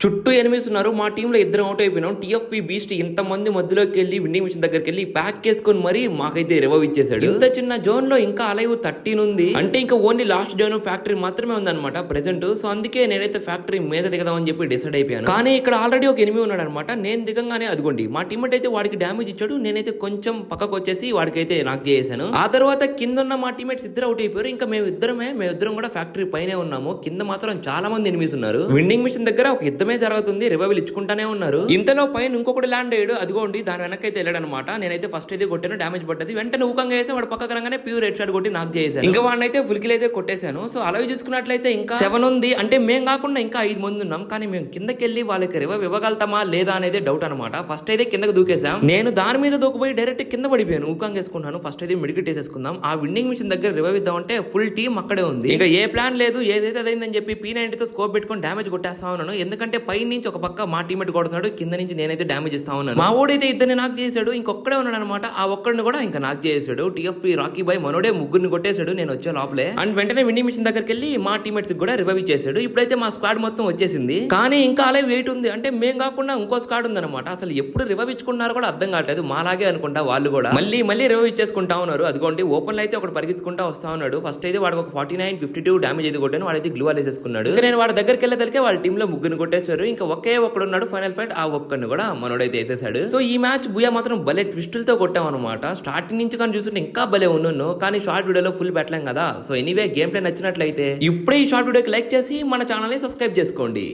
చుట్టూ ఎనిమిస్ ఉన్నారు. మా టీంలో ఇద్దరం అవుట్ అయిపోయినాం. టీఎఫ్పీ బీస్ట్ ఇంతమంది మధ్యలోకి వెళ్ళి విన్నింగ్ మిషన్ దగ్గరికి వెళ్ళి ప్యాక్ చేసుకుని మరీ మాకైతే రివైవ్ ఇచ్చేసాడు. ఇంత చిన్న జోన్ లో ఇంకా అలైవ్ 13 ఉంది అంటే ఇంకా ఓన్లీ లాస్ట్ జోన్ ఫ్యాక్టరీ మాత్రమే ఉందన్నమాట ప్రెసెంట్. సో అందుకే నేనైతే ఫ్యాక్టరీ మీద దిగదామని చెప్పి డిసైడ్ అయిపోయాను. కానీ ఇక్కడ ఆల్రెడీ ఒక ఎనిమి ఉన్నాడు అనమాట. నేను దిగంగానే అదిగోండి మా టీమ్మేట్ అయితే వాడికి డ్యామేజ్ ఇచ్చాడు. నేనైతే కొంచెం పక్కకు వచ్చేసి వాడికైతే నాకు చేశాను. ఆ తర్వాత కింద ఉన్న మా టీమ్మేట్స్ ఇద్దరు అవుట్ అయిపోయారు. ఇంకా మేమిద్దరం కూడా ఫ్యాక్టరీ పైనే ఉన్నాము. కింద మాత్రం చాలా మంది ఎనిమిస్ ఉన్నారు. విన్నింగ్ మిషన్ దగ్గర ఒక యుద్ధమే జరుగుతుంది. రివైవల్ ఇచ్చుకుంటానే ఉన్నారు. ఇంతలో పైన ఇంకొకటి ల్యాండ్ అయ్యాడు. అదిగోండి దాని వెనకైతే వెళ్ళాడు అనమాట. నేనైతే ఫస్ట్ అయితే కొట్టాను, డ్యామేజ్ పడ్డది. వెంటనే ఊకంగా వేసి వాడు పక్కకు రంగానే ప్యూర్ హెడ్ షాట్ కొట్టి నాకు చేశాను. ఇంకా వాడినైతే ఫుల్కిల్ అయితే కొట్టేశాను. సో అలా చూసుకున్నట్లయితే ఇంకా 7 ఉంది. అంటే మేము కాకుండా ఇంకా 5 మంది ఉన్నాం. కానీ మేము కిందకి వెళ్ళి వాళ్ళకి రివైవ్ ఇవ్వగలుగుతామా లేదా అనేది డౌట్ అనమాట. ఫస్ట్ అయితే కిందకి దూకేసాం. నేను దాని మీద దూకపోయి డైరెక్ట్ కింద పడిపోయాను. ఊకంగా వేసుకున్నాను. ఫస్ట్ అయితే మెడికేట్ వేసేసుకుందాం. ఆ విన్నింగ్ మిషన్ దగ్గర రివైవ్ ఇద్దామంటే ఫుల్ టీమ్ అక్కడే ఉంది. ఇంకా ఏ ప్లాన్ లేదు. ఏదైతే అదైందని చెప్పి P90 తో స్కోప్ పెట్టుకొని డ్యామేజ్ కొట్టేస్తా ఉన్నాను. ఎందుకంటే పై నుంచి ఒక పక్క మా టీమేట్ కొడుతున్నాడు, కింద నుంచి నేనైతే డ్యామేజ్ ఇస్తా ఉన్నాను. మా ఓడైతే ఇద్దరిని నాక్ చేశాడు. ఇంకొక్కడే ఉన్నాడు అనమాట. ఆ ఒక్కడిని కూడా ఇంకా నాక్ చేసాడు. టీఎఫ్పీ రాకీ బాయ్ మనోడే ముగ్గురిని కొట్టేశాడు. నేను వచ్చే లోపలే అండ్ వెంటనే విన్నింగ్ మిషన్ దగ్గరికి వెళ్ళి మా టీమేట్స్ కూడా రివైవ్ చేశాడు. ఇప్పుడైతే మా స్క్వాడ్ మొత్తం వచ్చేసింది. కానీ ఇంకా అలా వెయిట్ ఉంది. అంటే మేము కాకుండా ఇంకో స్క్వాడ్ ఉంది అనమాట. అసలు ఎప్పుడు రివైవ్ ఇచ్చుకున్నారో కూడా అర్థం కావట్లేదు. మాలాగే అనుకుంటా వాళ్ళు కూడా మళ్ళీ రివైవ్ ఇచ్చేసుకుంటా ఉన్నారు. అదిగోండి ఓపెన్ లో అయితే ఒకటి పరిగెత్తుకుంటా వస్తా ఉన్నాడు. ఫస్ట్ అయితే వాడు ఒక 49, 52 డ్యామేజ్ అయితే కొట్టాను. వాడైతే గ్లూ వేసేసుకున్నాడు. నేను వాడి దగ్గరికి వెళ్ళేసరికి వాళ్ళ టీమ్ లో ముగ్గురిని కొట్టేశారు. ఇంకా ఒకే ఒక్కడున్నాడు ఫైనల్ ఫైట్. ఆ ఒక్కడిని కూడా మనోడైతే వేసేసాడు. సో ఈ మ్యాచ్ బుయా మాత్రం భలే ట్విస్టులతో కొట్టాం అనమాట. స్టార్టింగ్ నుంచి కానీ చూస్తుంటే ఇంకా భలే ఉన్నాను. కానీ షార్ట్ వీడియోలో ఫుల్ పెట్టలేం కదా. సో ఎనీవే గేమ్ ప్లే నచ్చినట్లయితే ఇప్పుడే ఈ షార్ట్ వీడియోకి లైక్ చేసి మన ఛానల్ ని సబ్స్క్రైబ్ చేసుకోండి.